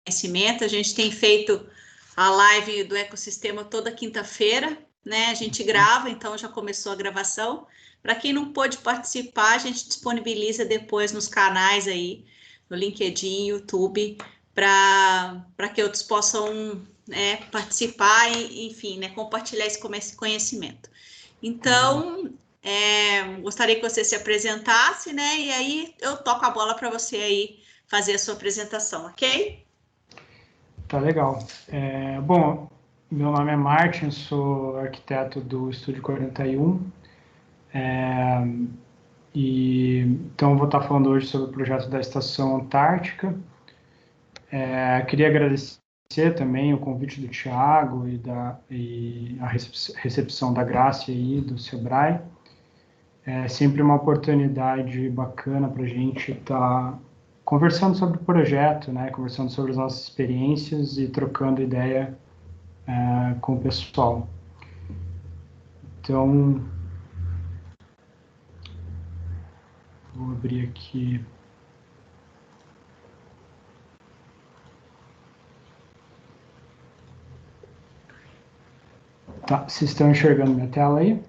conhecimento. A gente tem feito a live do ecossistema toda quinta-feira, né? A gente grava, então já começou a gravação. Para quem não pôde participar, a gente disponibiliza depois nos canais aí, no LinkedIn, YouTube, para que outros possam participar e, enfim, né, compartilhar esse conhecimento. Então, gostaria que você se apresentasse, né? E aí eu toco a bola para você aí fazer a sua apresentação, ok? Tá legal. Bom, meu nome é Martin, sou arquiteto do Estúdio 41. Então, eu vou estar falando hoje sobre o projeto da Estação Antártica. Queria agradecer também o convite do Thiago e a recepção da Graça aí, do Sebrae. É sempre uma oportunidade bacana para a gente estar conversando sobre o projeto, né? Conversando sobre as nossas experiências e trocando ideia com o pessoal. Então, vou abrir aqui. Tá, vocês estão enxergando minha tela aí?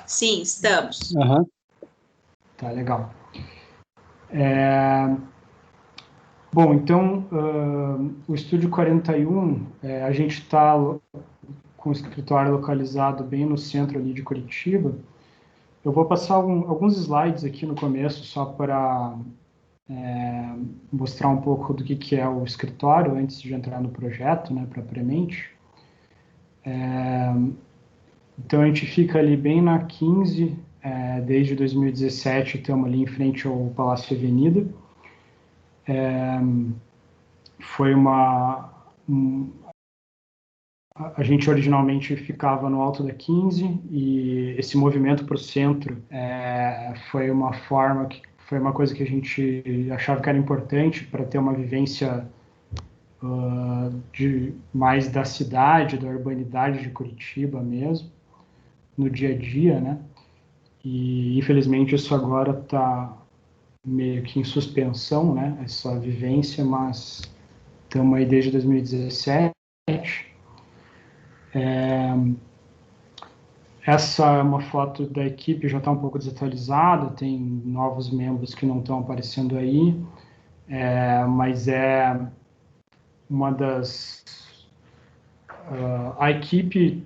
Sim, estamos. Uhum. Tá, legal. Bom, então, o Estúdio 41, a gente está com o escritório localizado bem no centro ali de Curitiba. Eu vou passar alguns slides aqui no começo, só para mostrar um pouco do que é o escritório, antes de entrar no projeto, né, propriamente. Então, a gente fica ali bem na 15, desde 2017, estamos ali em frente ao Palácio Avenida. A gente originalmente ficava no alto da 15 e esse movimento para o centro foi uma coisa que a gente achava que era importante para ter uma vivência mais da cidade, da urbanidade de Curitiba mesmo, no dia a dia, né? E infelizmente isso agora está meio que em suspensão, né? Essa vivência, mas estamos aí desde 2017. Essa é uma foto da equipe, já está um pouco desatualizada, tem novos membros que não estão aparecendo aí, mas é uma das... a equipe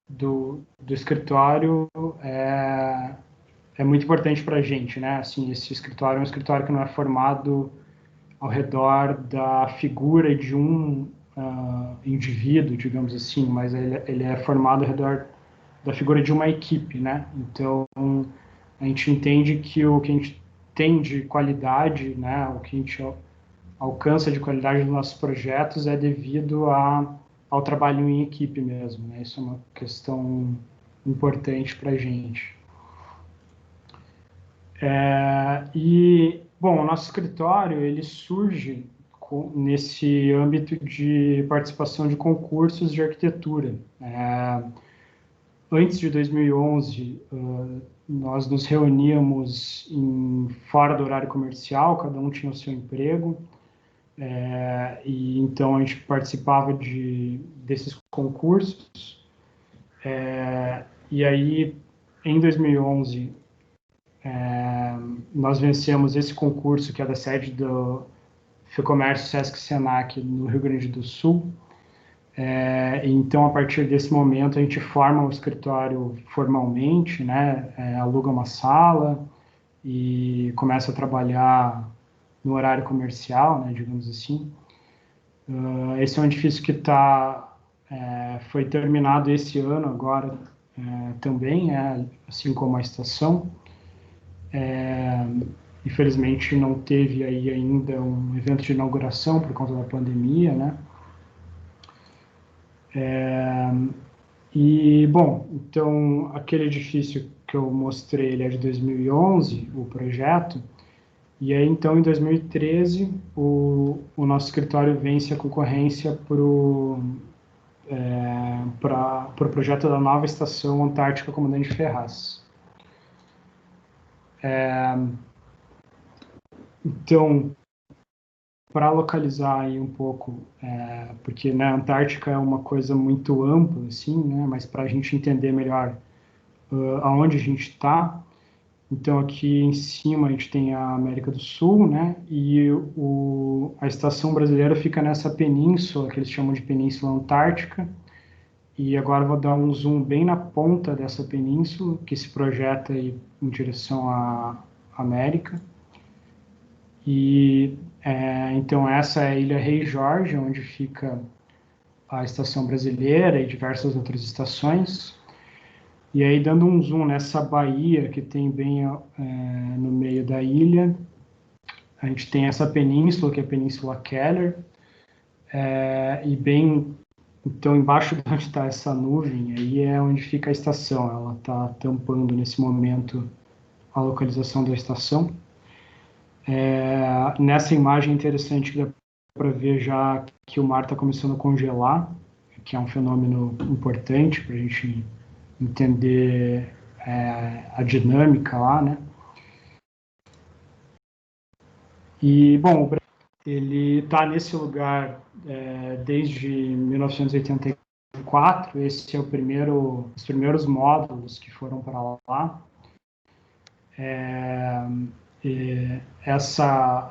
do escritório é muito importante para a gente, né? Assim, esse escritório é um escritório que não é formado ao redor da figura de um indivíduo, digamos assim, mas ele é formado ao redor da figura de uma equipe, né? Então, a gente entende que o que a gente tem de qualidade, né, o que a gente alcança de qualidade nos nossos projetos é devido ao trabalho em equipe mesmo, né? Isso é uma questão importante para a gente. Bom, o nosso escritório, ele surge nesse âmbito de participação de concursos de arquitetura. Antes de 2011, nós nos reuníamos fora do horário comercial, cada um tinha o seu emprego, e então a gente participava desses concursos. E aí, em 2011, nós vencemos esse concurso, que é da sede do FEComércio Sesc Senac, no Rio Grande do Sul. Então, a partir desse momento, a gente forma o escritório formalmente, né? Aluga uma sala e começa a trabalhar no horário comercial, né? Digamos assim. Esse é um edifício que foi terminado esse ano agora também, assim como a estação. Infelizmente, não teve aí ainda um evento de inauguração por conta da pandemia, né? Bom, então, aquele edifício que eu mostrei, ele é de 2011, o projeto, e aí, então, em 2013, o nosso escritório vence a concorrência para o projeto da nova Estação Antártica Comandante Ferraz. Então, para localizar aí um pouco, porque né, a Antártica é uma coisa muito ampla, assim, né, mas para a gente entender melhor aonde a gente está, então aqui em cima a gente tem a América do Sul, né, e a estação brasileira fica nessa península, que eles chamam de Península Antártica, e agora eu vou dar um zoom bem na ponta dessa península, que se projeta aí em direção à América. E então essa é a Ilha Rei Jorge, onde fica a estação brasileira e diversas outras estações. E aí, dando um zoom nessa baía que tem bem no meio da ilha, a gente tem essa península, que é a Península Keller, e bem, então, embaixo de onde está essa nuvem, aí é onde fica a estação. Ela está tampando, nesse momento, a localização da estação. Nessa imagem interessante que dá para ver já que o mar está começando a congelar, que é um fenômeno importante para a gente entender a dinâmica lá, né? E, bom, o Brasil, ele está nesse lugar desde 1984, esse é os primeiros módulos que foram para lá.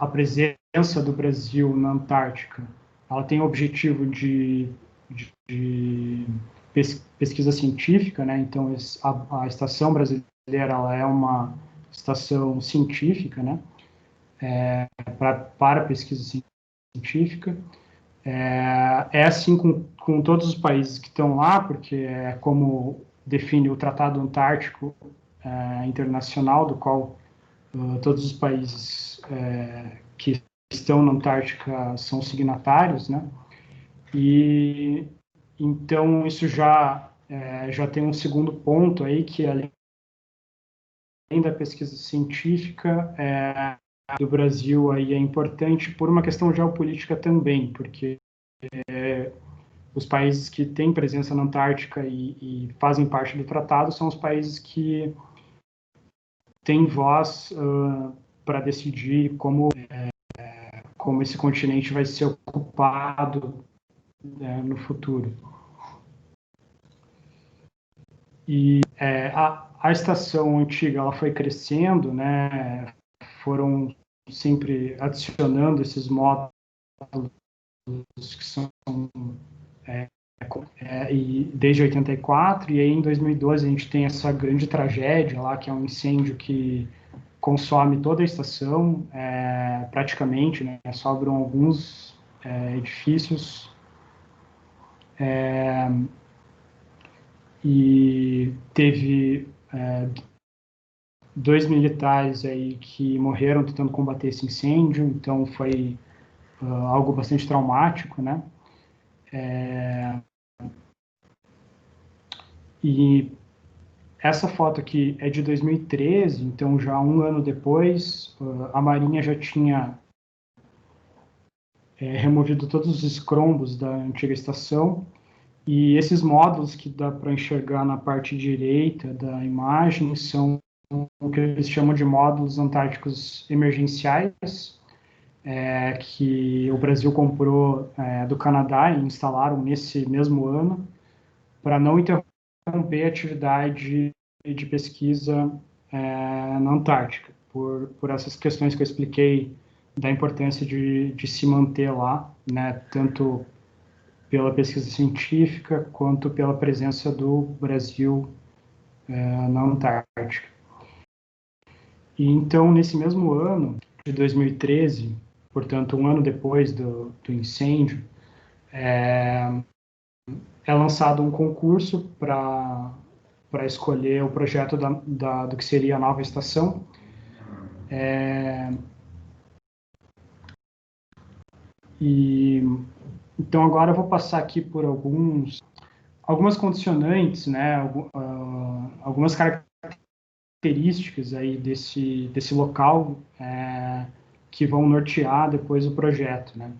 A presença do Brasil na Antártica, ela tem o objetivo de pesquisa científica, né? Então a estação brasileira, ela é uma estação científica, né? Para pesquisa científica. É assim com todos os países que estão lá, porque é como define o Tratado Antártico Internacional, do qual todos os países que estão na Antártica são signatários, né? E então isso já tem um segundo ponto aí, que além da pesquisa científica do Brasil aí é importante por uma questão geopolítica também, porque os países que têm presença na Antártica e fazem parte do tratado são os países que têm voz para decidir como esse continente vai ser ocupado no futuro. E a estação antiga, ela foi crescendo, né? Foram sempre adicionando esses módulos que são e desde 84, e aí em 2012 a gente tem essa grande tragédia lá, que é um incêndio que consome toda a estação, praticamente, né? Sobram alguns edifícios, e teve 2 militares aí que morreram tentando combater esse incêndio, então foi algo bastante traumático, né? E essa foto aqui é de 2013, então já um ano depois, a Marinha já tinha removido todos os escombros da antiga estação, e esses módulos que dá para enxergar na parte direita da imagem são o que eles chamam de módulos antárticos emergenciais, que o Brasil comprou do Canadá e instalaram nesse mesmo ano, para não interromper a atividade de pesquisa na Antártica, por essas questões que eu expliquei da importância de se manter lá, né, tanto pela pesquisa científica quanto pela presença do Brasil na Antártica. E então, nesse mesmo ano, de 2013, portanto, um ano depois do incêndio, é lançado um concurso para escolher o projeto do que seria a nova estação. Então, agora eu vou passar aqui por algumas condicionantes, né, algumas características aí desse local que vão nortear depois o projeto, né.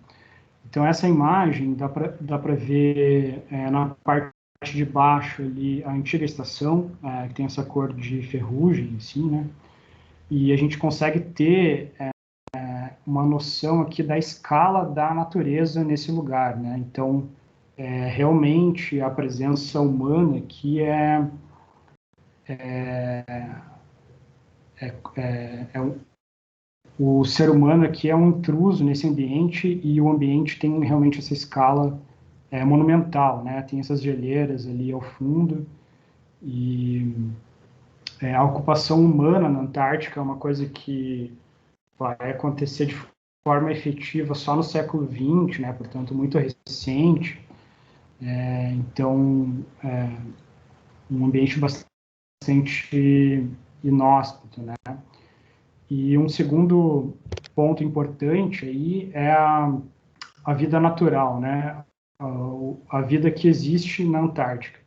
Então, essa imagem dá para ver na parte de baixo ali a antiga estação, que tem essa cor de ferrugem, assim, né? E a gente consegue ter uma noção aqui da escala da natureza nesse lugar, né? Então, realmente a presença humana aqui o ser humano aqui é um intruso nesse ambiente e o ambiente tem realmente essa escala monumental, né? Tem essas geleiras ali ao fundo e a ocupação humana na Antártica é uma coisa que vai acontecer de forma efetiva só no século XX, né? Portanto, muito recente. Então, um ambiente bastante inóspito, né? E um segundo ponto importante aí é a vida natural, né? A vida que existe na Antártica.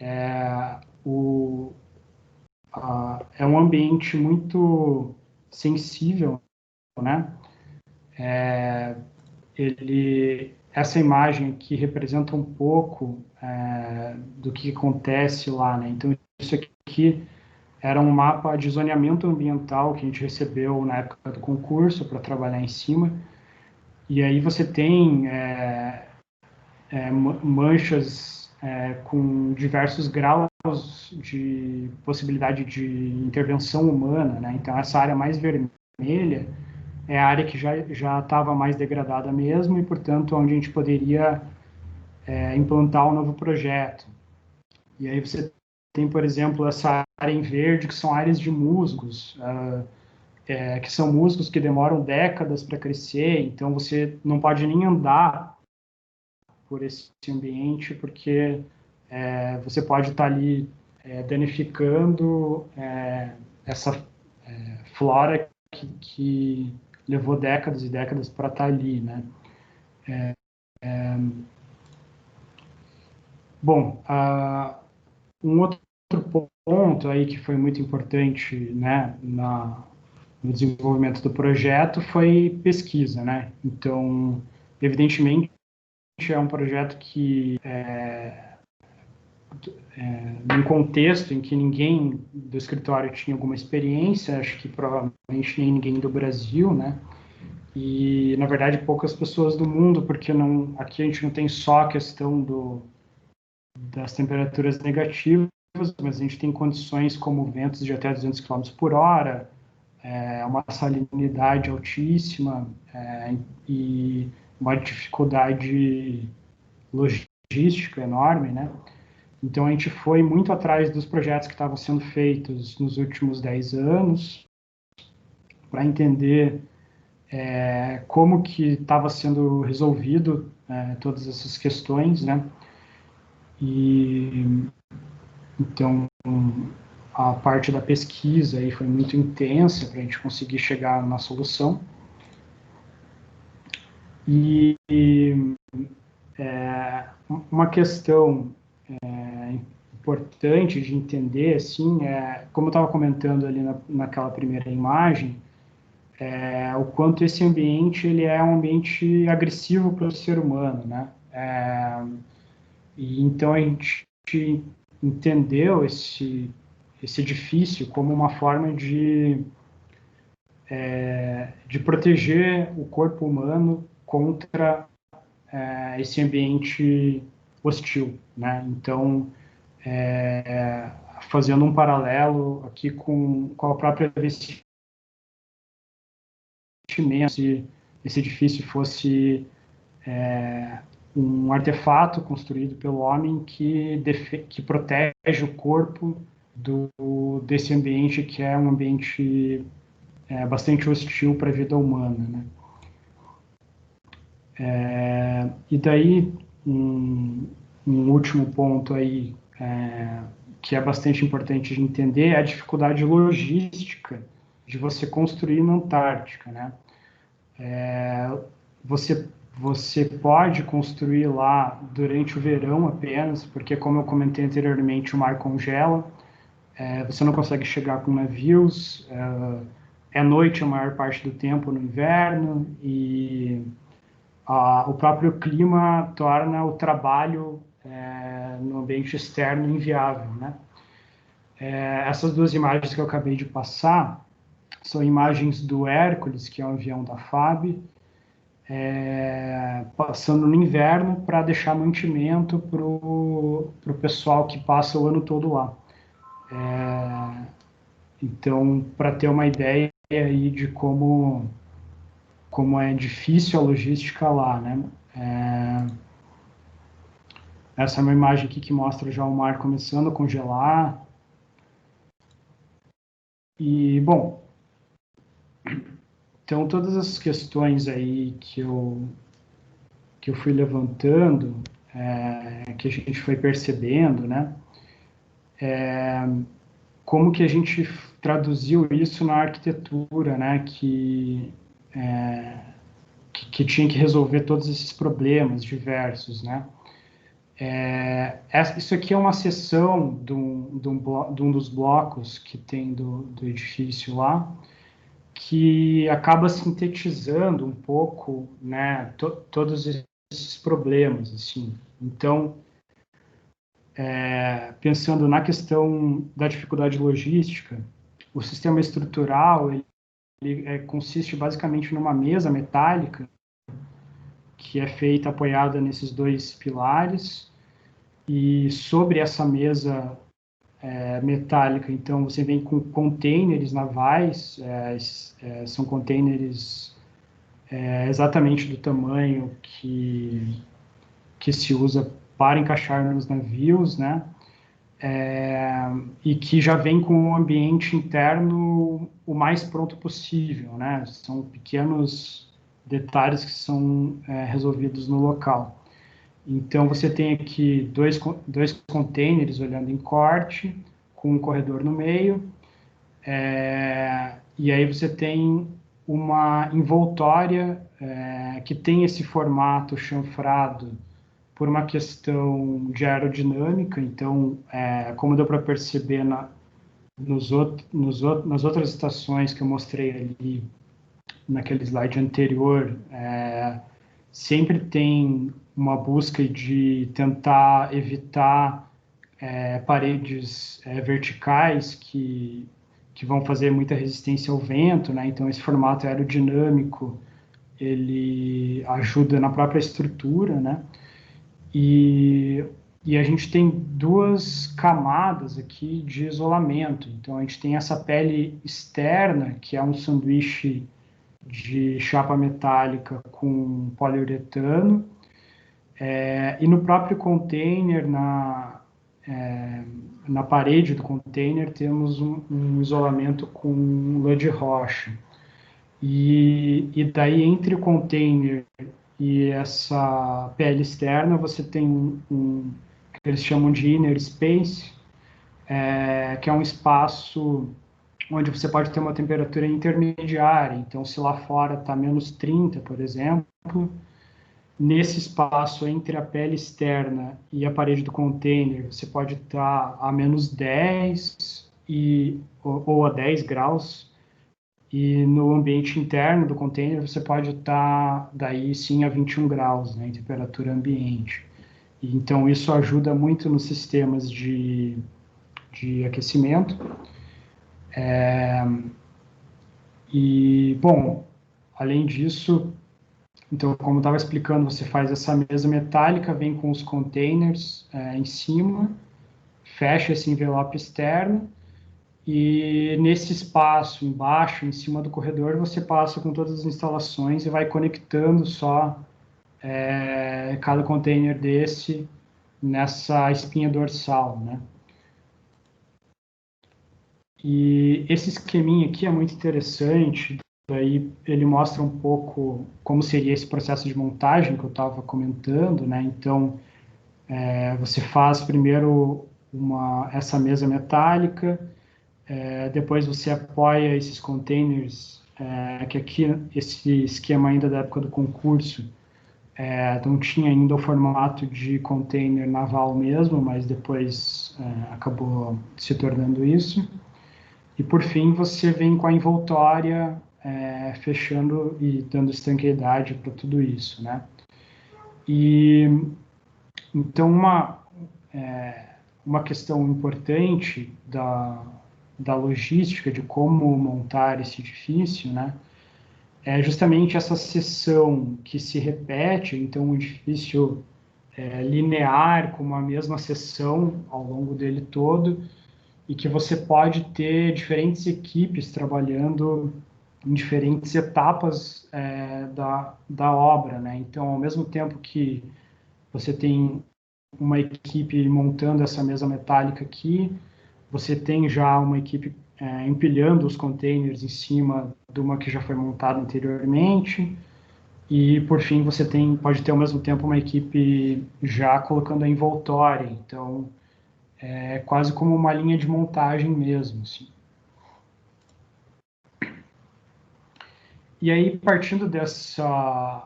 É um ambiente muito sensível, né? Essa imagem aqui representa um pouco do que acontece lá, né? Então, isso aqui era um mapa de zoneamento ambiental que a gente recebeu na época do concurso para trabalhar em cima. E aí você tem manchas com diversos graus de possibilidade de intervenção humana, né? Então, essa área mais vermelha é a área que já estava mais degradada mesmo e, portanto, onde a gente poderia implantar um novo projeto. E aí você tem, por exemplo, essa área em verde, que são áreas de musgos, que são musgos que demoram décadas para crescer, então você não pode nem andar por esse ambiente, porque você pode estar ali danificando essa flora que levou décadas e décadas para estar ali, né? Bom, um outro ponto aí que foi muito importante, né, no desenvolvimento do projeto foi pesquisa, né? Então, evidentemente, é um projeto que num contexto em que ninguém do escritório tinha alguma experiência, acho que provavelmente nem ninguém do Brasil, né? E, na verdade, poucas pessoas do mundo, porque aqui a gente não tem só a questão das temperaturas negativas, mas a gente tem condições como ventos de até 200 km por hora, uma salinidade altíssima e uma dificuldade logística enorme, né? Então, a gente foi muito atrás dos projetos que estavam sendo feitos nos últimos 10 anos para entender como que estava sendo resolvido todas essas questões, né? E então a parte da pesquisa aí foi muito intensa para a gente conseguir chegar na solução. E uma questão importante de entender, assim, como eu estava comentando ali naquela primeira imagem, o quanto esse ambiente ele é um ambiente agressivo para o ser humano, né? E então a gente entendeu esse edifício como uma forma de proteger o corpo humano contra esse ambiente hostil, né? Então, fazendo um paralelo aqui com a própria vestimenta, se esse edifício fosse um artefato construído pelo homem que protege o corpo desse ambiente que é um ambiente bastante hostil para a vida humana, né? E daí, um último ponto aí, que é bastante importante de entender, é a dificuldade logística de você construir na Antártica, né? Você pode construir lá durante o verão apenas, porque, como eu comentei anteriormente, o mar congela, você não consegue chegar com navios, é noite a maior parte do tempo no inverno, e o próprio clima torna o trabalho no ambiente externo inviável, né? Essas duas imagens que eu acabei de passar são imagens do Hércules, que é um avião da FAB, passando no inverno para deixar mantimento para o pessoal que passa o ano todo lá. Então, para ter uma ideia aí de como é difícil a logística lá, né? Essa é uma imagem aqui que mostra já o mar começando a congelar. E, bom, então todas as questões aí que eu fui levantando, que a gente foi percebendo, né? Como que a gente traduziu isso na arquitetura, né? Que tinha que resolver todos esses problemas diversos, né? Isso aqui é uma seção de um dos blocos que tem do edifício lá, que acaba sintetizando um pouco, né, todos esses problemas, assim. Então, pensando na questão da dificuldade logística, o sistema estrutural ele consiste basicamente numa mesa metálica que é feita apoiada nesses dois pilares, e sobre essa mesa metálica, então você vem com containers navais, são containers exatamente do tamanho que se usa para encaixar nos navios, né? E que já vem com o ambiente interno o mais pronto possível, né? São pequenos detalhes que são resolvidos no local. Então, você tem aqui dois containers olhando em corte, com um corredor no meio, e aí você tem uma envoltória que tem esse formato chanfrado por uma questão de aerodinâmica. Então, como deu para perceber nas outras estações que eu mostrei ali naquele slide anterior, sempre tem uma busca de tentar evitar paredes verticais que vão fazer muita resistência ao vento, né? Então, esse formato aerodinâmico, ele ajuda na própria estrutura, né? E a gente tem duas camadas aqui de isolamento. Então, a gente tem essa pele externa, que é um sanduíche de chapa metálica com poliuretano, e no próprio container, na parede do container, temos um isolamento com lã de rocha. E daí, entre o container e essa pele externa, você tem que eles chamam de inner space, que é um espaço onde você pode ter uma temperatura intermediária. Então, se lá fora está -30, por exemplo, nesse espaço entre a pele externa e a parede do container, você pode estar a -10 ou a 10 graus, e no ambiente interno do container você pode estar, daí sim, a 21 graus, né, em temperatura ambiente. E, então, isso ajuda muito nos sistemas de aquecimento. E, bom, além disso, então, como eu estava explicando, você faz essa mesa metálica, vem com os containers em cima, fecha esse envelope externo, e nesse espaço embaixo, em cima do corredor, você passa com todas as instalações e vai conectando só cada container desse nessa espinha dorsal, né? E esse esqueminha aqui é muito interessante. Daí ele mostra um pouco como seria esse processo de montagem que eu estava comentando, né? Então, você faz primeiro essa mesa metálica, depois você apoia esses containers, que aqui, esse esquema ainda da época do concurso, não tinha ainda o formato de container naval mesmo, mas depois acabou se tornando isso. E, por fim, você vem com a envoltória fechando e dando estanqueidade para tudo isso, né? E, então, uma questão importante da logística, de como montar esse edifício, né, é justamente essa seção que se repete, então um edifício linear, com uma mesma seção ao longo dele todo, e que você pode ter diferentes equipes trabalhando em diferentes etapas da obra, né? Então, ao mesmo tempo que você tem uma equipe montando essa mesa metálica aqui, você tem já uma equipe empilhando os containers em cima de uma que já foi montada anteriormente, e por fim você pode ter ao mesmo tempo uma equipe já colocando a envoltória, então é quase como uma linha de montagem mesmo, assim. E aí, partindo dessa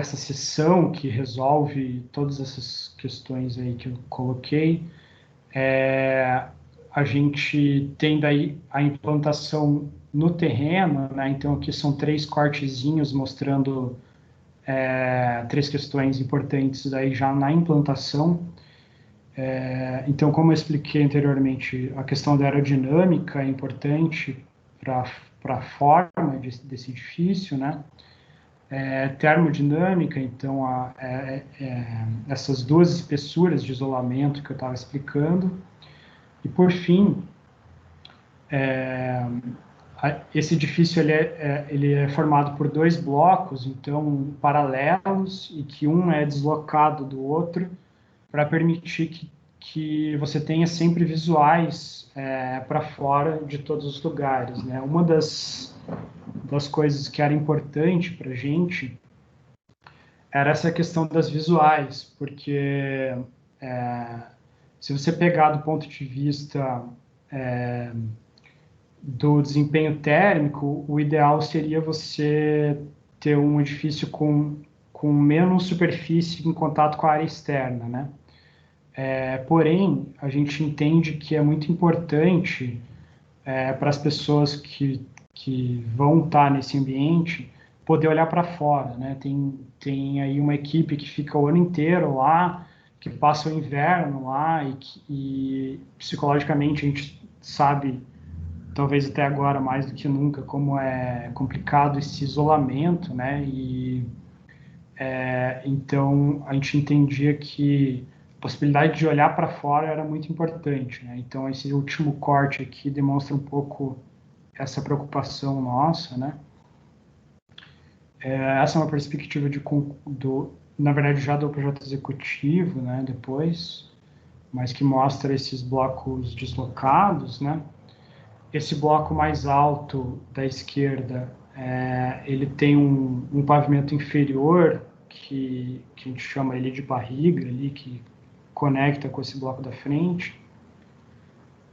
sessão que resolve todas essas questões aí que eu coloquei, a gente tem daí a implantação no terreno, né? Então aqui são 3 cortezinhos mostrando 3 questões importantes daí já na implantação. Então, como eu expliquei anteriormente, a questão da aerodinâmica é importante para a forma desse edifício, né? Termodinâmica, então essas 2 espessuras de isolamento que eu estava explicando. E por fim, esse edifício ele é formado por 2 blocos, então paralelos, e que um é deslocado do outro para permitir que você tenha sempre visuais para fora de todos os lugares, né? Uma das coisas que era importante para a gente era essa questão das visuais, porque se você pegar do ponto de vista do desempenho térmico, o ideal seria você ter um edifício com menos superfície em contato com a área externa, né? Porém, a gente entende que é muito importante para as pessoas que vão estar nesse ambiente poder olhar para fora, né? Tem aí uma equipe que fica o ano inteiro lá, que passa o inverno lá e psicologicamente a gente sabe, talvez até agora mais do que nunca, como é complicado esse isolamento, né? Então a gente entendia que a possibilidade de olhar para fora era muito importante, né? Então esse último corte aqui demonstra um pouco essa preocupação nossa, né? Essa é uma perspectiva na verdade já do projeto executivo, né? Depois, mas que mostra esses blocos deslocados, né? Esse bloco mais alto da esquerda, ele tem um pavimento inferior que a gente chama ele de barriga, ali, que conecta com esse bloco da frente.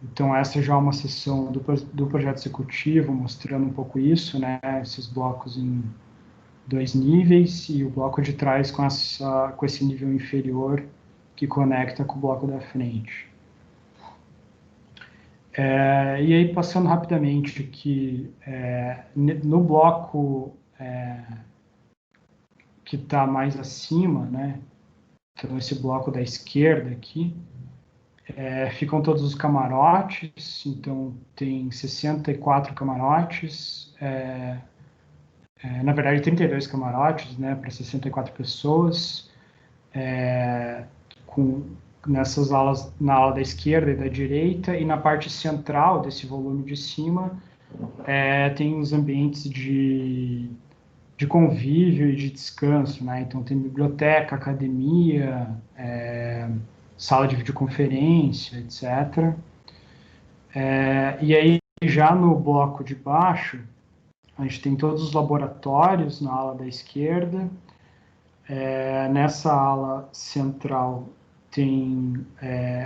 Então, essa já é uma seção do projeto executivo, mostrando um pouco isso, né? Esses blocos em 2 níveis e o bloco de trás com esse nível inferior que conecta com o bloco da frente. E aí, passando rapidamente aqui, no bloco que está mais acima, né? Então, esse bloco da esquerda aqui, ficam todos os camarotes, então tem 64 camarotes, na verdade 32 camarotes, né, para 64 pessoas, nessas alas, na ala da esquerda e da direita, e na parte central desse volume de cima, tem os ambientes de convívio e de descanso, né? Então tem biblioteca, academia, sala de videoconferência, etc. E aí, já no bloco de baixo, a gente tem todos os laboratórios na ala da esquerda. Nessa ala central tem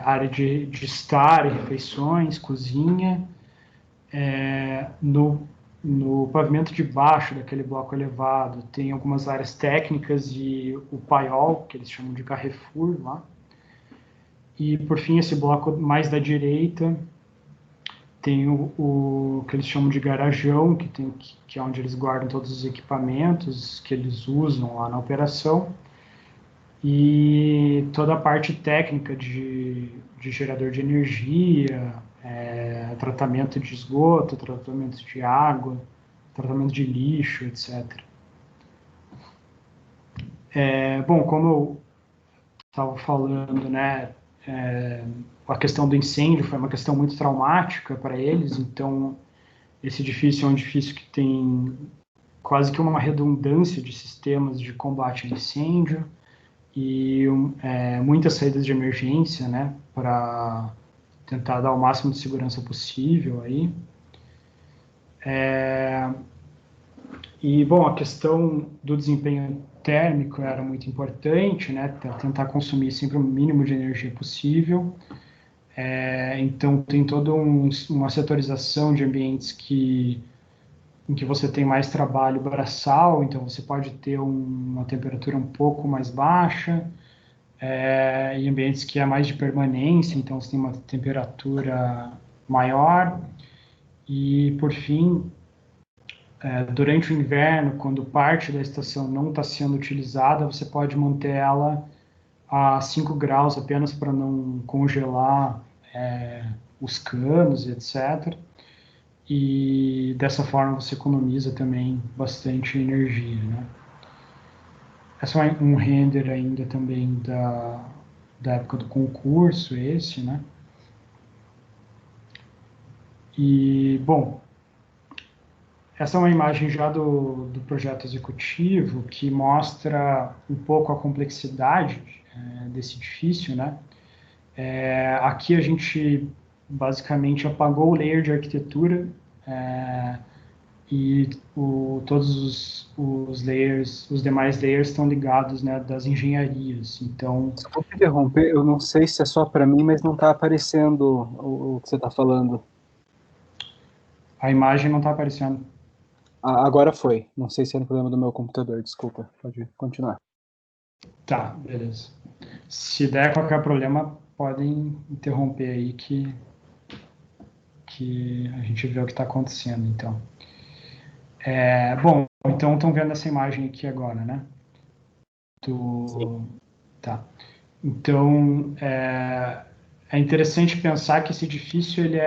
área de estar, refeições, cozinha. No pavimento de baixo daquele bloco elevado tem algumas áreas técnicas e o paiol, que eles chamam de Carrefour lá. E, por fim, esse bloco mais da direita tem o que eles chamam de garajão, que é onde eles guardam todos os equipamentos que eles usam lá na operação. e toda a parte técnica de gerador de energia, tratamento de esgoto, tratamento de água, tratamento de lixo, etc. Bom, como eu estava falando, né, a questão do incêndio foi uma questão muito traumática para eles, então esse edifício é um edifício que tem quase que uma redundância de sistemas de combate a incêndio e muitas saídas de emergência, né, para tentar dar o máximo de segurança possível aí. E, bom, a questão do desempenho térmico era muito importante, né, tentar consumir sempre o mínimo de energia possível. Então, tem toda uma setorização de ambientes em que você tem mais trabalho braçal, então você pode ter uma temperatura um pouco mais baixa, em ambientes que é mais de permanência, então você tem uma temperatura maior. E, por fim, durante o inverno, quando parte da estação não está sendo utilizada, você pode manter ela a 5 graus apenas para não congelar os canos, etc. E dessa forma você economiza também bastante energia, né? Esse é um render ainda também da época do concurso, esse, né? E, bom, essa é uma imagem já do projeto executivo que mostra um pouco a complexidade desse edifício, né? Aqui a gente basicamente apagou o layer de arquitetura e todos os layers, os demais layers estão ligados, né, das engenharias. Então, desculpa interromper, eu não sei se é só para mim, mas não está aparecendo o que você está falando. a imagem não está aparecendo. Agora foi. Não sei se é um problema do meu computador, desculpa. Pode continuar. Tá, beleza. Se der qualquer problema, podem interromper aí que a gente vê o que está acontecendo, então. Bom, então estão vendo essa imagem aqui agora, né? Tá. Então, é interessante pensar que esse edifício, ele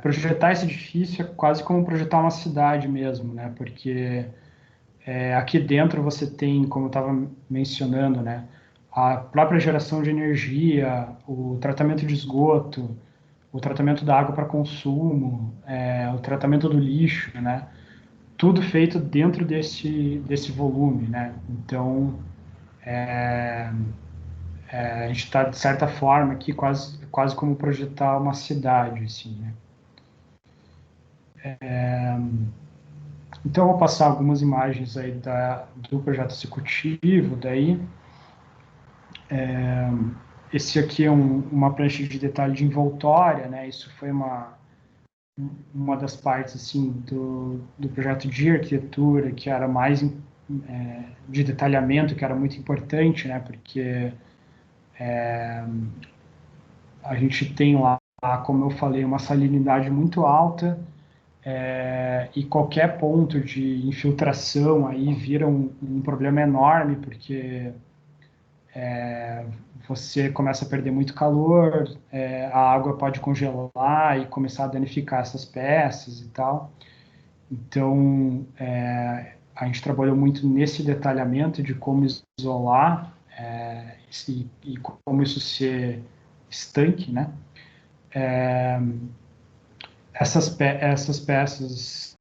projetar esse edifício é quase como projetar uma cidade mesmo, né? Porque aqui dentro você tem, como eu estava mencionando, né? A própria geração de energia, o tratamento de esgoto, o tratamento da água para consumo, o tratamento do lixo, né? Tudo feito dentro desse volume, né? Então, a gente está, de certa forma, aqui quase como projetar uma cidade, assim, né? Então, eu vou passar algumas imagens aí do projeto executivo, daí. Esse aqui é uma prancha de detalhe de envoltória, né? Isso foi uma das partes, assim, do projeto de arquitetura, que era mais de detalhamento, que era muito importante, né? Porque a gente tem lá, como eu falei, uma salinidade muito alta, e qualquer ponto de infiltração aí vira um problema enorme, porque você começa a perder muito calor, a água pode congelar e começar a danificar essas peças e tal. Então, a gente trabalhou muito nesse detalhamento de como isolar e como isso ser estanque, né? Essas peças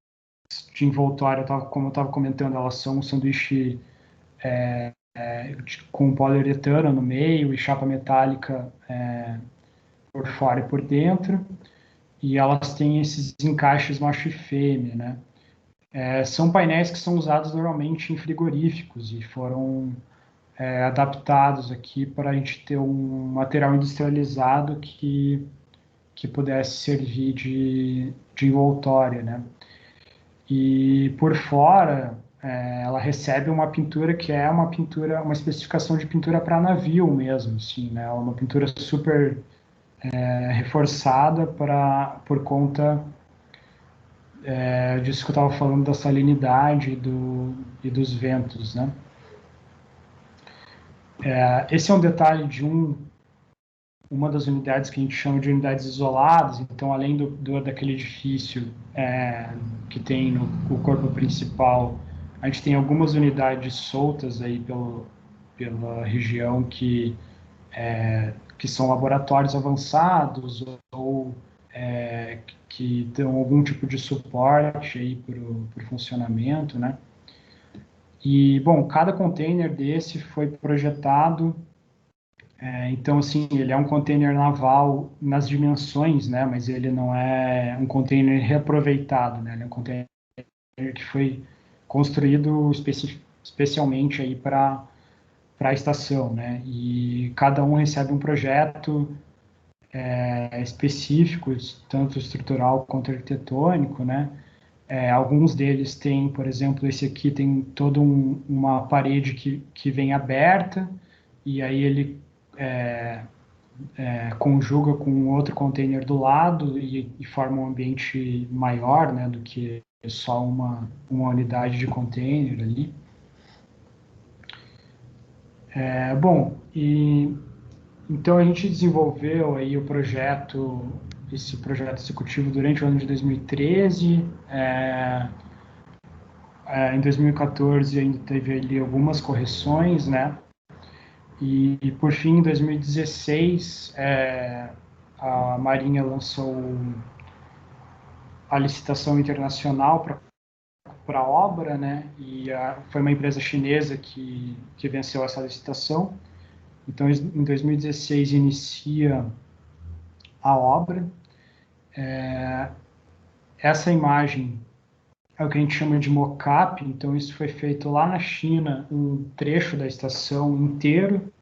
de envoltório, como eu estava comentando, elas são um sanduíche com poliuretano no meio e chapa metálica por fora e por dentro, e elas têm esses encaixes macho e fêmea, né? São painéis que são usados normalmente em frigoríficos e foram adaptados aqui para a gente ter um material industrializado que pudesse servir de envoltória, né? E por fora, ela recebe uma pintura que é uma especificação de pintura para navio mesmo, assim, né? Uma pintura super reforçada por conta disso que eu estava falando da salinidade e dos ventos, né? Esse é um detalhe de uma das unidades que a gente chama de unidades isoladas. Então, além daquele edifício que tem o corpo principal, a gente tem algumas unidades soltas aí pela região que são laboratórios avançados ou que dão algum tipo de suporte aí para o funcionamento, né? E, bom, cada container desse foi projetado, então, assim, ele é um container naval nas dimensões, né? Mas ele não é um container reaproveitado, né? Ele é um container que foi construído especialmente aí para a estação, né? E cada um recebe um projeto específico, tanto estrutural quanto arquitetônico, né? Alguns deles têm, por exemplo, esse aqui tem toda uma parede que vem aberta, e aí ele conjuga com outro container do lado e forma um ambiente maior, né, do que só uma unidade de container ali. Bom, então a gente desenvolveu aí esse projeto executivo durante o ano de 2013. Em 2014 ainda teve ali algumas correções, né? E por fim, em 2016, a Marinha lançou a licitação internacional para a obra, né? E foi uma empresa chinesa que venceu essa licitação. Então, em 2016 inicia a obra. Essa imagem é o que a gente chama de mock-up. Então, isso foi feito lá na China, um trecho da estação inteiro,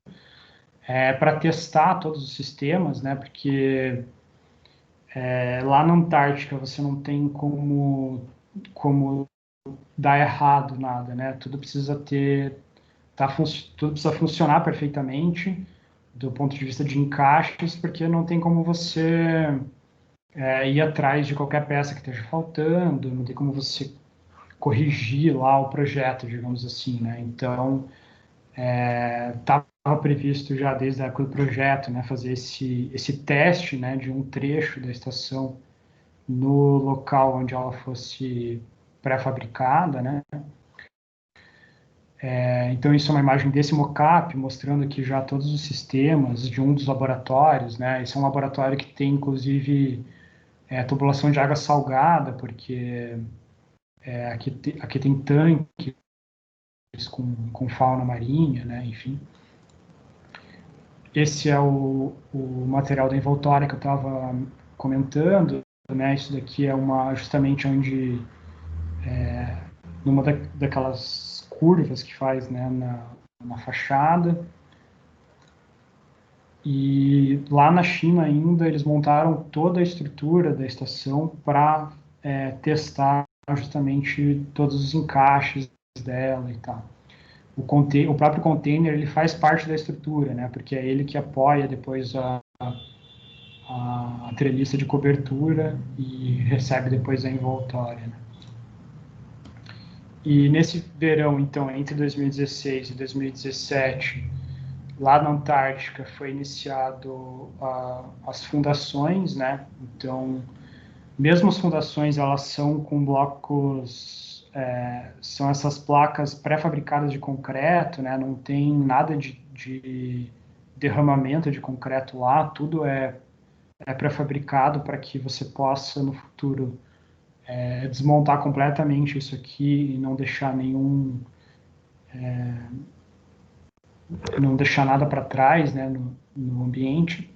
para testar todos os sistemas, né? Porque lá na Antártica você não tem como dar errado nada, né? Tudo precisa tudo precisa funcionar perfeitamente do ponto de vista de encaixes, porque não tem como você ir atrás de qualquer peça que esteja faltando, não tem como você corrigir lá o projeto, digamos assim, né? Então, estava previsto já desde a época do projeto, né, fazer esse teste, né, de um trecho da estação no local onde ela fosse pré-fabricada, né? Então, isso é uma imagem desse mockup, mostrando aqui já todos os sistemas de um dos laboratórios, né? Esse é um laboratório que tem, inclusive, tubulação de água salgada, porque aqui tem tanques com fauna marinha, né? Enfim. Esse é o material da envoltória que eu estava comentando, né? Isso daqui é justamente onde, numa daquelas curvas que faz, né, na fachada. E lá na China ainda eles montaram toda a estrutura da estação para testar justamente todos os encaixes dela e tal. O próprio container ele faz parte da estrutura, né? Porque é ele que apoia depois a treliça de cobertura e recebe depois a envoltória, né? E nesse verão, então, entre 2016 e 2017, lá na Antártica foi iniciado as fundações, né? Então, mesmo as fundações, elas são com blocos, são essas placas pré-fabricadas de concreto, né? Não tem nada de derramamento de concreto lá, tudo é pré-fabricado para que você possa, no futuro, desmontar completamente isso aqui e não deixar não deixar nada para trás, né, no ambiente.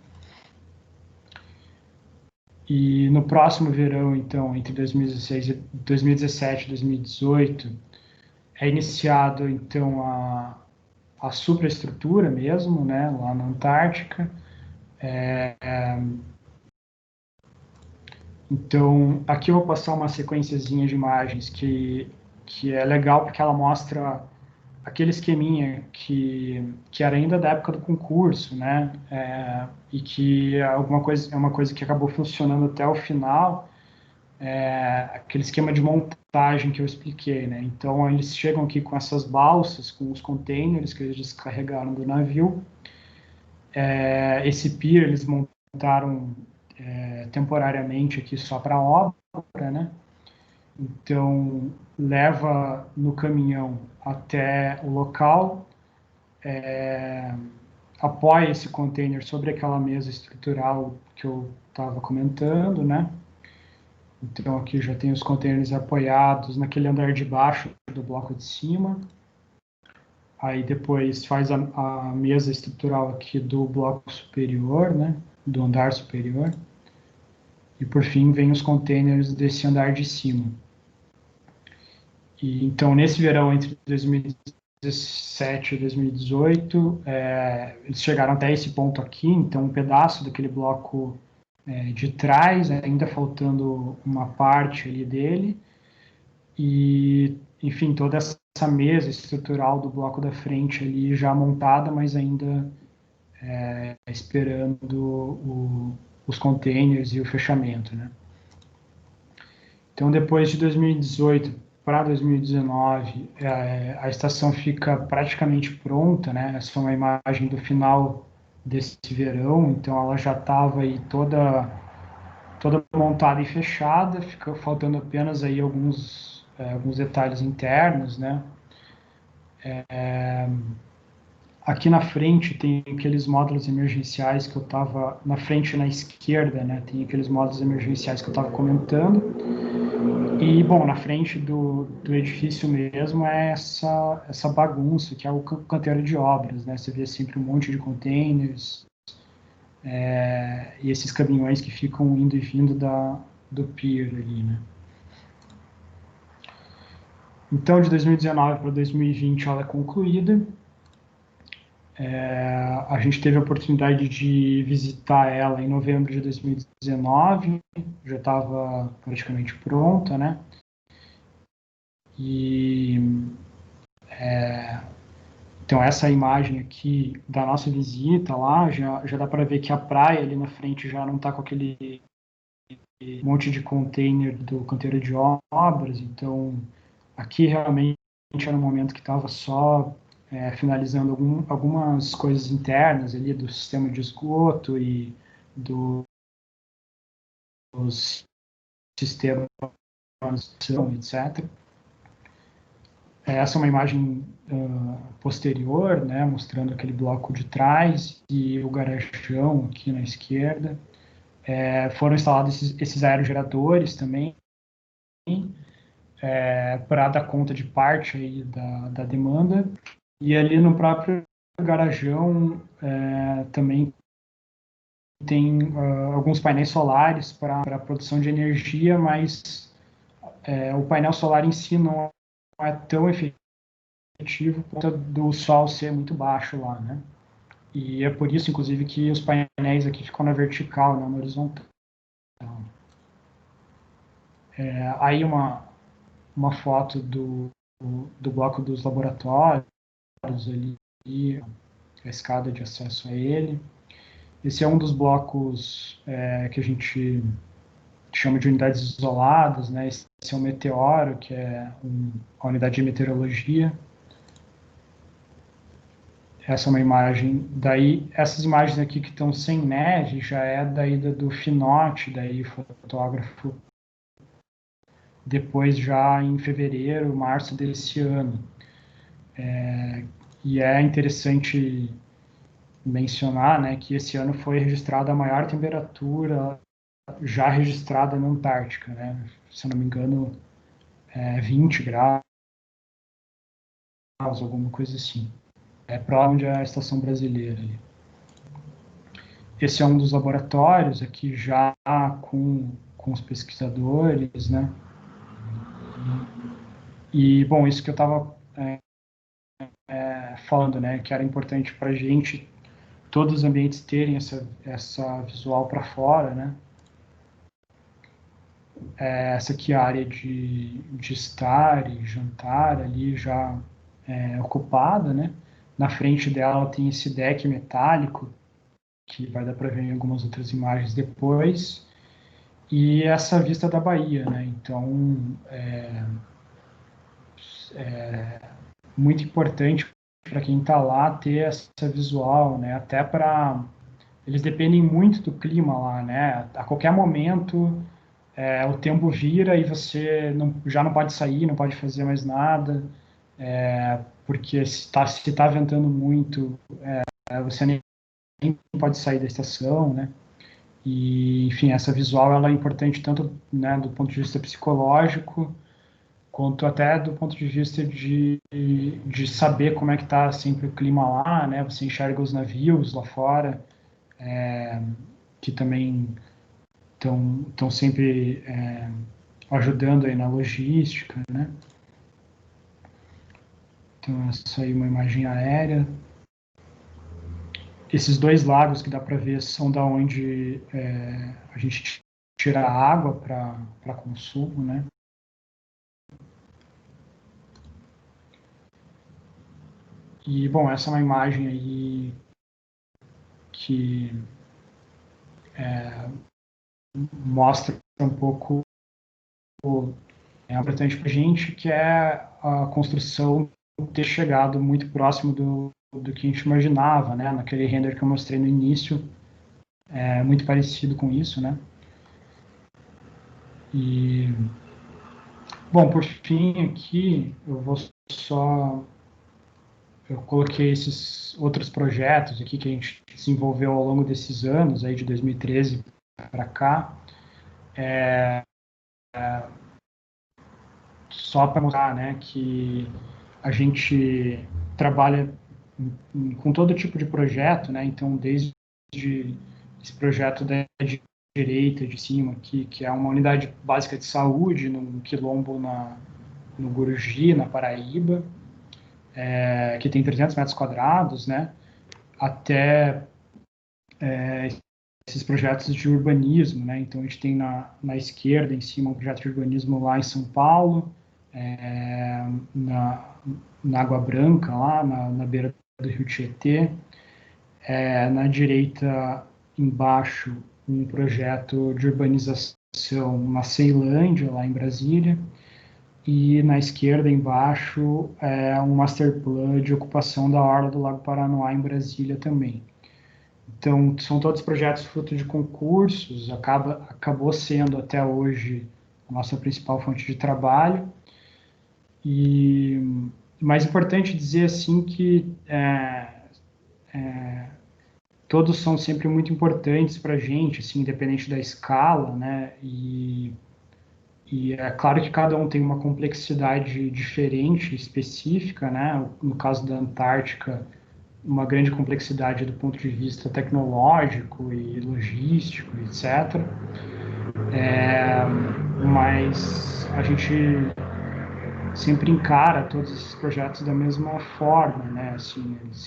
E no próximo verão, então, entre 2017 e 2018, é iniciado, então, a superestrutura mesmo, né, lá na Antártica. Então, aqui eu vou passar uma sequenciazinha de imagens que é legal porque ela mostra aquele esqueminha que era ainda da época do concurso, né? E que é uma coisa que acabou funcionando até o final, aquele esquema de montagem que eu expliquei, né? Então, eles chegam aqui com essas balsas, com os containers que eles descarregaram do navio. Esse pier eles montaram temporariamente aqui só para obra, né? Então, leva no caminhão até o local, apoia esse container sobre aquela mesa estrutural que eu estava comentando, né? Então, aqui já tem os containers apoiados naquele andar de baixo do bloco de cima. Aí depois faz a mesa estrutural aqui do bloco superior, né? Do andar superior. E, por fim, vem os containers desse andar de cima. E, então, nesse verão, entre 2017 e 2018, eles chegaram até esse ponto aqui. Então, um pedaço daquele bloco de trás, ainda faltando uma parte ali dele, e, enfim, toda essa mesa estrutural do bloco da frente ali já montada, mas ainda esperando os containers e o fechamento, né? Então, depois de 2018 para 2019, a estação fica praticamente pronta, né? Essa foi uma imagem do final desse verão, então ela já estava aí toda montada e fechada, fica faltando apenas aí alguns detalhes internos, né? Aqui na frente tem aqueles módulos emergenciais que eu estava, na frente e na esquerda, né? Tem aqueles módulos emergenciais que eu estava comentando. E, bom, na frente do edifício mesmo é essa bagunça, que é o canteiro de obras, né? Você vê sempre um monte de containers, e esses caminhões que ficam indo e vindo do pier ali, né? Então, de 2019 para 2020 ela é concluída. A gente teve a oportunidade de visitar ela em novembro de 2019, já estava praticamente pronta, né? E então essa imagem aqui da nossa visita lá, já dá para ver que a praia ali na frente já não está com aquele monte de container do canteiro de obras, então aqui realmente era um momento que estava só finalizando algumas coisas internas ali do sistema de esgoto e dos sistemas, etc. Essa é uma imagem posterior, né, mostrando aquele bloco de trás e o garajão aqui na esquerda. Foram instalados esses aerogeradores também, para dar conta de parte aí da demanda. E ali no próprio garajão também tem alguns painéis solares para a produção de energia, mas o painel solar em si não é tão efetivo por conta do sol ser muito baixo lá, né? E é por isso, inclusive, que os painéis aqui ficam na vertical, não na horizontal. Aí uma foto do bloco dos laboratórios ali, a escada de acesso a ele. Esse é um dos blocos que a gente chama de unidades isoladas, né? Esse é o Meteoro, que é a unidade de meteorologia. Essa é uma imagem, daí essas imagens aqui que estão sem neve já é da ida do Finote, daí fotógrafo, depois já em fevereiro, março desse ano. E é interessante mencionar, né, que esse ano foi registrada a maior temperatura já registrada na Antártica, né? Se eu não me engano, 20 graus, alguma coisa assim. Para onde é a estação brasileira ali. Esse é um dos laboratórios aqui já com os pesquisadores, né? E, bom, isso que eu estava falando, né? Que era importante para a gente, todos os ambientes terem essa visual para fora, né? Essa aqui é a área de estar e jantar ali já ocupada, né? Na frente dela tem esse deck metálico, que vai dar para ver em algumas outras imagens depois. e essa vista da Bahia, né? Então, muito importante para quem está lá ter essa visual, né? Até para eles dependem muito do clima lá, né? A qualquer momento o tempo vira e você já não pode sair, não pode fazer mais nada, porque se tá ventando muito, você nem pode sair da estação, né? E, enfim, essa visual ela é importante tanto, né, do ponto de vista psicológico, quanto até do ponto de vista de saber como é que está sempre o clima lá, né? Você enxerga os navios lá fora, que também estão sempre ajudando aí na logística, né? Então, essa aí é uma imagem aérea. Esses dois lagos que dá para ver são da onde a gente tira água para consumo, né? E, bom, essa é uma imagem aí que mostra um pouco importante para a gente, que é a construção ter chegado muito próximo do que a gente imaginava, né? Naquele render que eu mostrei no início, muito parecido com isso, né? E, bom, por fim aqui, eu coloquei esses outros projetos aqui que a gente desenvolveu ao longo desses anos, aí de 2013 para cá, só para mostrar, né, que a gente trabalha com todo tipo de projeto, né? Então, desde esse projeto da direita de cima aqui, que é uma unidade básica de saúde no quilombo no Guruji, na Paraíba, que tem 300 metros quadrados, né? Até esses projetos de urbanismo, né? Então, a gente tem na esquerda, em cima, um projeto de urbanismo lá em São Paulo, na Água Branca, lá na beira do Rio Tietê. Na direita, embaixo, um projeto de urbanização na Ceilândia, lá em Brasília. E na esquerda, embaixo, um master plan de ocupação da orla do Lago Paranoá, em Brasília também. Então, são todos projetos fruto de concursos, acabou sendo até hoje a nossa principal fonte de trabalho. E mais importante dizer assim que todos são sempre muito importantes para a gente, assim, independente da escala, né? E é claro que cada um tem uma complexidade diferente, específica, né? No caso da Antártica, uma grande complexidade do ponto de vista tecnológico e logístico, etc. Mas a gente sempre encara todos esses projetos da mesma forma, né? Assim, eles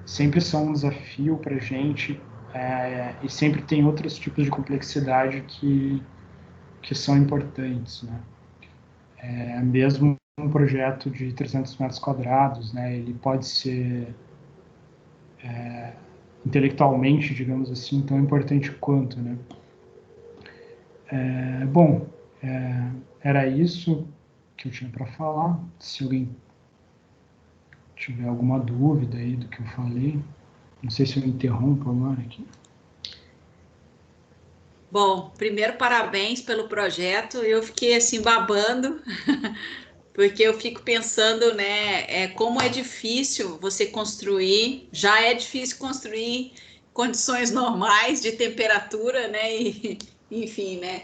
sempre são um desafio para a gente, e sempre tem outros tipos de complexidade que são importantes, né? Mesmo um projeto de 300 metros quadrados, né? Ele pode ser intelectualmente, digamos assim, tão importante quanto, né? Bom, era isso que eu tinha para falar. Se alguém tiver alguma dúvida aí do que eu falei, não sei se eu interrompo agora aqui. Bom, primeiro, parabéns pelo projeto. Eu fiquei assim babando, porque eu fico pensando, né, como é difícil você construir, já é difícil construir condições normais de temperatura, né, e, enfim, né,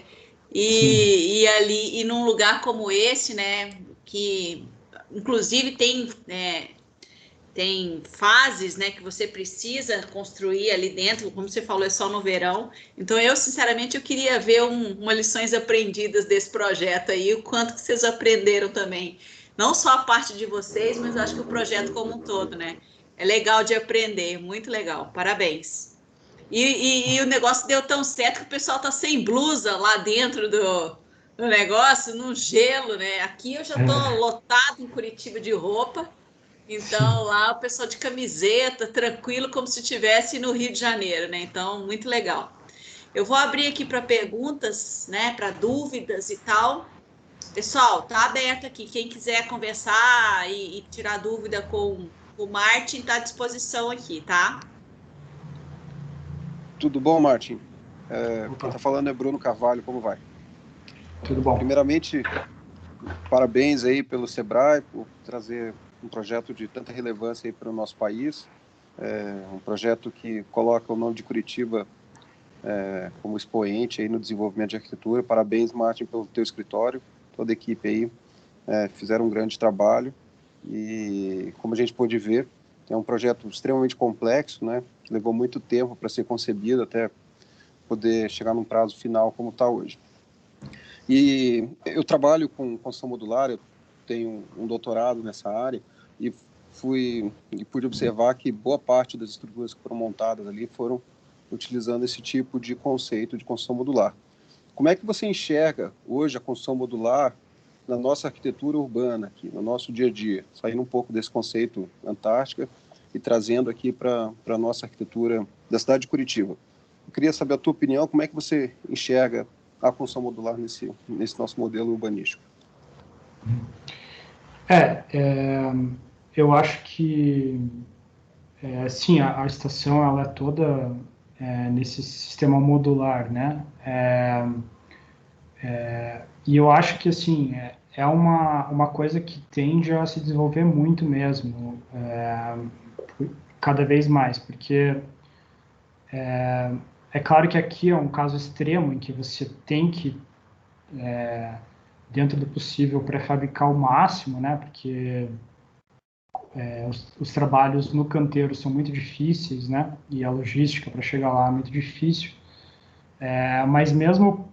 e ali, e num lugar como esse, né, que inclusive tem fases, né, que você precisa construir ali dentro, como você falou, é só no verão. Então, eu, sinceramente, eu queria ver uma lições aprendidas desse projeto aí, o quanto que vocês aprenderam também. Não só a parte de vocês, mas eu acho que o projeto como um todo, né? É legal de aprender, muito legal. Parabéns. E o negócio deu tão certo que o pessoal tá sem blusa lá dentro do negócio, no gelo, né? Aqui eu já tô lotado em Curitiba de roupa. Então, lá o pessoal de camiseta, tranquilo, como se estivesse no Rio de Janeiro, né? Então, muito legal. Eu vou abrir aqui para perguntas, né, para dúvidas e tal. Pessoal, tá aberto aqui. Quem quiser conversar e tirar dúvida com o Martin, está à disposição aqui, tá? Tudo bom, Martin? Quem está falando é Bruno Carvalho, como vai? Tudo bom. Primeiramente, parabéns aí pelo Sebrae, por trazer um projeto de tanta relevância aí para o nosso país. Um projeto que coloca o nome de Curitiba como expoente aí no desenvolvimento de arquitetura. Parabéns, Martin, pelo teu escritório, toda a equipe aí fizeram um grande trabalho e, como a gente pôde ver, é um projeto extremamente complexo, né, que levou muito tempo para ser concebido até poder chegar num prazo final como está hoje. E eu trabalho com construção modular, eu tenho um doutorado nessa área e pude observar que boa parte das estruturas que foram montadas ali foram utilizando esse tipo de conceito de construção modular. Como é que você enxerga hoje a construção modular na nossa arquitetura urbana, aqui, no nosso dia a dia, saindo um pouco desse conceito Antártica e trazendo aqui para a nossa arquitetura da cidade de Curitiba? Eu queria saber a tua opinião, como é que você enxerga a construção modular nesse nosso modelo urbanístico? Eu acho que, sim, a estação ela é toda nesse sistema modular, né? E eu acho que, assim, é uma coisa que tende a se desenvolver muito mesmo, cada vez mais, porque é claro que aqui é um caso extremo em que você tem que, dentro do possível, pré-fabricar o máximo, né? Porque os trabalhos no canteiro são muito difíceis, né? E a logística para chegar lá é muito difícil. Mas mesmo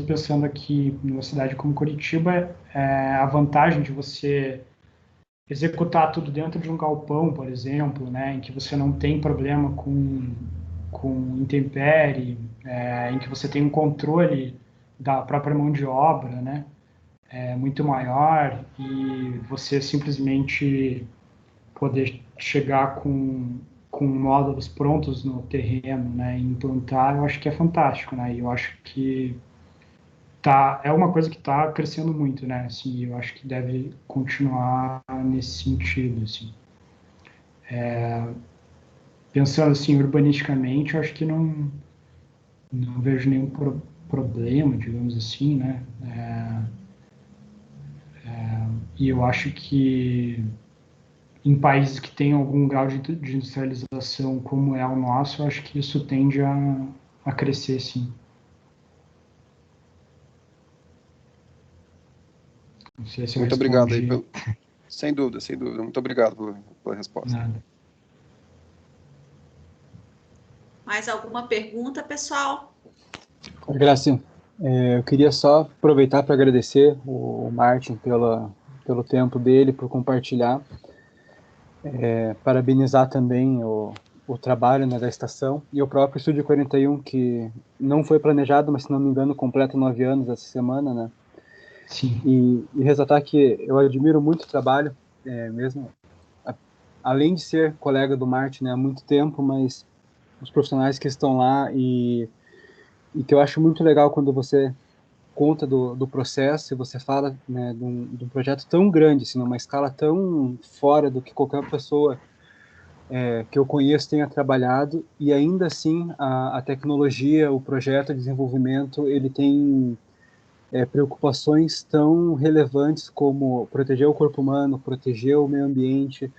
pensando aqui numa cidade como Curitiba, a vantagem de você executar tudo dentro de um galpão, por exemplo, né, em que você não tem problema com intempérie, em que você tem um controle da própria mão de obra, né, muito maior, e você simplesmente poder chegar com módulos prontos no terreno, né, e implantar, eu acho que é fantástico, né, e eu acho que é uma coisa que está crescendo muito, né, assim, eu acho que deve continuar nesse sentido, assim. Pensando, assim, urbanisticamente, eu acho que não vejo nenhum problema, digamos assim, né, e eu acho que em países que têm algum grau de industrialização como é o nosso, eu acho que isso tende a crescer, sim. Não sei se eu Muito obrigado aí respondi. Sem dúvida. Muito obrigado pela resposta. Nada. Mais alguma pergunta, pessoal? Gracinha, eu queria só aproveitar para agradecer o Martin pelo tempo dele, por compartilhar. Parabenizar também o trabalho, né, da estação e o próprio Estúdio 41, que não foi planejado, mas, se não me engano, completa 9 anos essa semana, né? Sim. E ressaltar que eu admiro muito o trabalho, mesmo além de ser colega do Martin, né, há muito tempo, mas os profissionais que estão lá e que eu acho muito legal quando você conta do processo e você fala, né, de um projeto tão grande, assim, numa escala tão fora do que qualquer pessoa que eu conheço tenha trabalhado, e ainda assim a tecnologia, o projeto de desenvolvimento, ele tem preocupações tão relevantes como proteger o corpo humano, proteger o meio ambiente,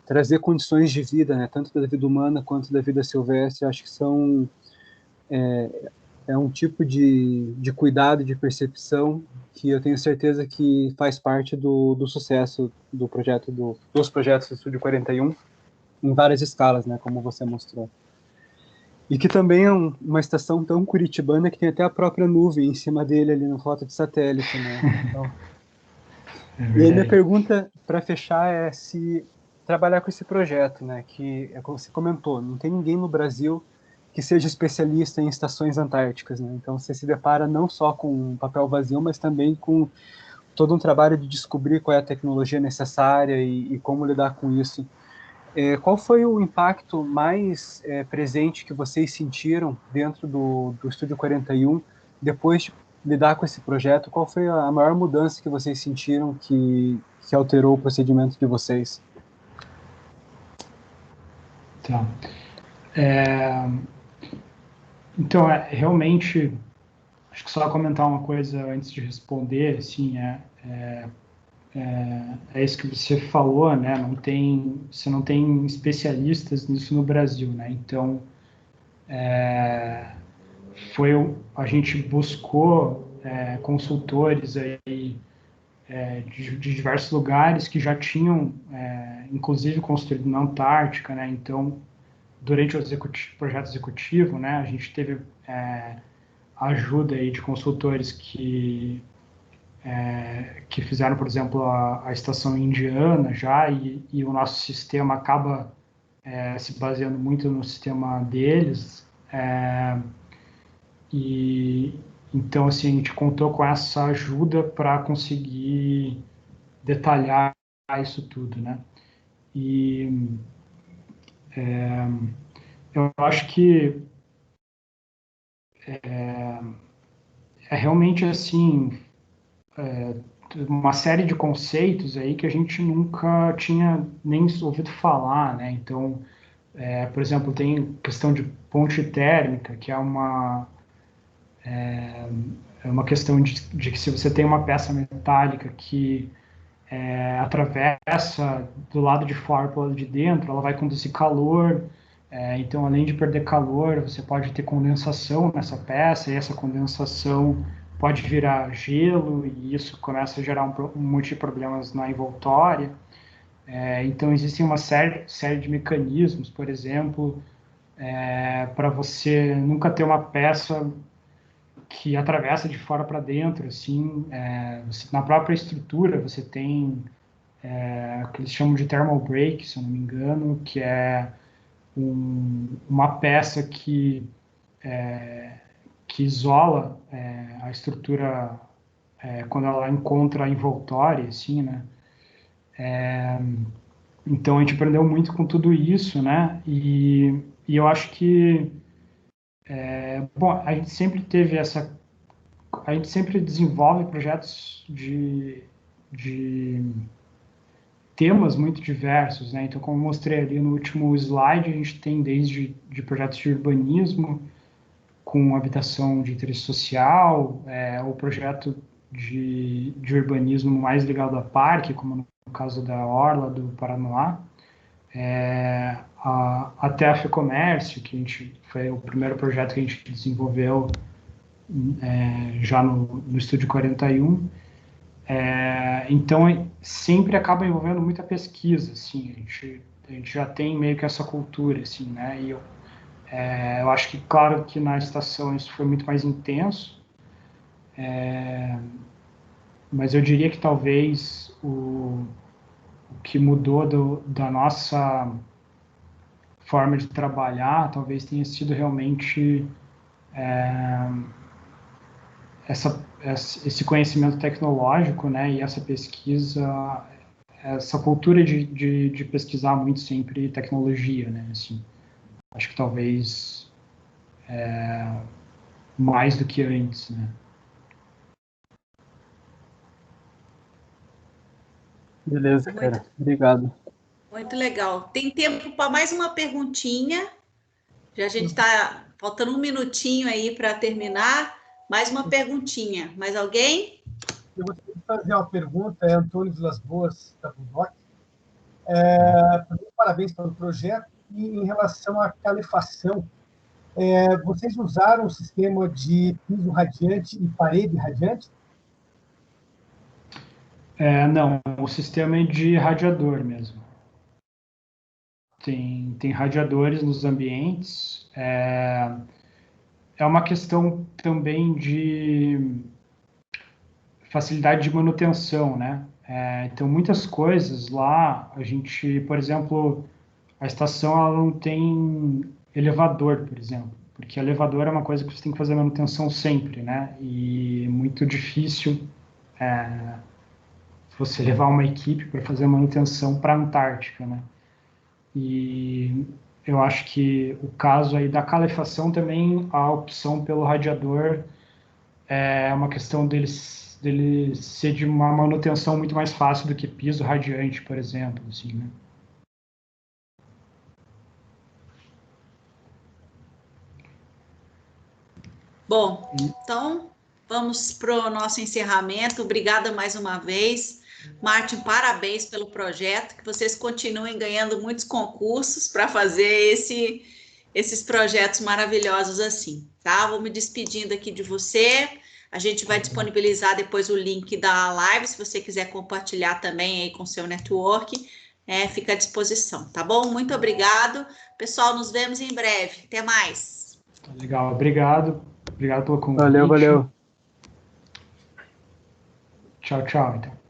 trazer condições de vida, né, tanto da vida humana quanto da vida silvestre. Acho que é um tipo de cuidado, de percepção, que eu tenho certeza que faz parte do sucesso do projeto dos projetos do Estúdio 41, em várias escalas, né, como você mostrou. E que também é uma estação tão curitibana que tem até a própria nuvem em cima dele ali na foto de satélite, né? Então, e aí minha pergunta para fechar é se trabalhar com esse projeto, né, que é como você comentou, não tem ninguém no Brasil que seja especialista em estações antárticas, né? Então você se depara não só com um papel vazio, mas também com todo um trabalho de descobrir qual é a tecnologia necessária e como lidar com isso. Qual foi o impacto mais presente que vocês sentiram dentro do Estúdio 41 depois de lidar com esse projeto? Qual foi a maior mudança que vocês sentiram que alterou o procedimento de vocês? Tá. Então, realmente, acho que só comentar uma coisa antes de responder, assim, é isso que você falou, né? Você não tem especialistas nisso no Brasil, né? Então, a gente buscou consultores aí de diversos lugares que já tinham, inclusive, construído na Antártica, né? Então, durante o projeto executivo, né, a gente teve ajuda aí de consultores que fizeram, por exemplo, a estação indiana já, e o nosso sistema acaba se baseando muito no sistema deles. E então, assim, a gente contou com essa ajuda para conseguir detalhar isso tudo, né? E eu acho que realmente assim uma série de conceitos aí que a gente nunca tinha nem ouvido falar, né? Então, por exemplo, tem questão de ponte térmica, que é uma questão de que se você tem uma peça metálica que atravessa do lado de fora para o lado de dentro, ela vai conduzir calor. Então, além de perder calor, você pode ter condensação nessa peça, e essa condensação pode virar gelo, e isso começa a gerar um monte de problemas na envoltória. Então, existem uma série de mecanismos, por exemplo, para você nunca ter uma peça que atravessa de fora para dentro. Assim, na própria estrutura, você tem que eles chamam de thermal break, se eu não me engano, que é uma peça que isola a estrutura quando ela encontra a envoltória, assim, né? Então a gente aprendeu muito com tudo isso, né? E eu acho que, bom, a gente sempre desenvolve projetos de temas muito diversos, né? Então, como eu mostrei ali no último slide, a gente tem desde de projetos de urbanismo com habitação de interesse social, ou projeto de urbanismo mais ligado a parque, como no caso da Orla do Paranoá, até a FEComércio, que foi o primeiro projeto que a gente desenvolveu já no Estúdio 41. Então, sempre acaba envolvendo muita pesquisa, assim, a gente já tem meio que essa cultura, assim, né? E eu acho que, claro, que na estação isso foi muito mais intenso, mas eu diria que talvez o que mudou da nossa forma de trabalhar talvez tenha sido realmente esse conhecimento tecnológico, né, e essa pesquisa, essa cultura de pesquisar muito sempre tecnologia, né, assim, acho que talvez mais do que antes, né. Beleza, cara. Obrigado. Muito legal. Tem tempo para mais uma perguntinha. Já a gente está faltando um minutinho aí para terminar. Mais uma perguntinha. Mais alguém? Eu gostaria de fazer uma pergunta, é Antônio Vilas Boas, da Budoc. Parabéns pelo projeto. E em relação à calefação, vocês usaram o sistema de piso radiante e parede radiante? Não, o sistema é de radiador mesmo. Tem radiadores nos ambientes. É uma questão também de facilidade de manutenção, né? Então, muitas coisas lá, a gente, por exemplo, a estação ela não tem elevador, por exemplo, porque elevador é uma coisa que você tem que fazer manutenção sempre, né? E é muito difícil você levar uma equipe para fazer a manutenção para a Antártica, né? E eu acho que o caso aí da calefação também, a opção pelo radiador é uma questão dele ser de uma manutenção muito mais fácil do que piso radiante, por exemplo, assim, né? Bom, então vamos para o nosso encerramento. Obrigada mais uma vez. Martin, parabéns pelo projeto, que vocês continuem ganhando muitos concursos para fazer esses projetos maravilhosos assim, tá? Vou me despedindo aqui de você. A gente vai disponibilizar depois o link da live, se você quiser compartilhar também aí com o seu network, fica à disposição, tá bom? Muito obrigado. Pessoal, nos vemos em breve. Até mais. Legal, obrigado. Obrigado pelo convite. Valeu. Tchau, tchau, então.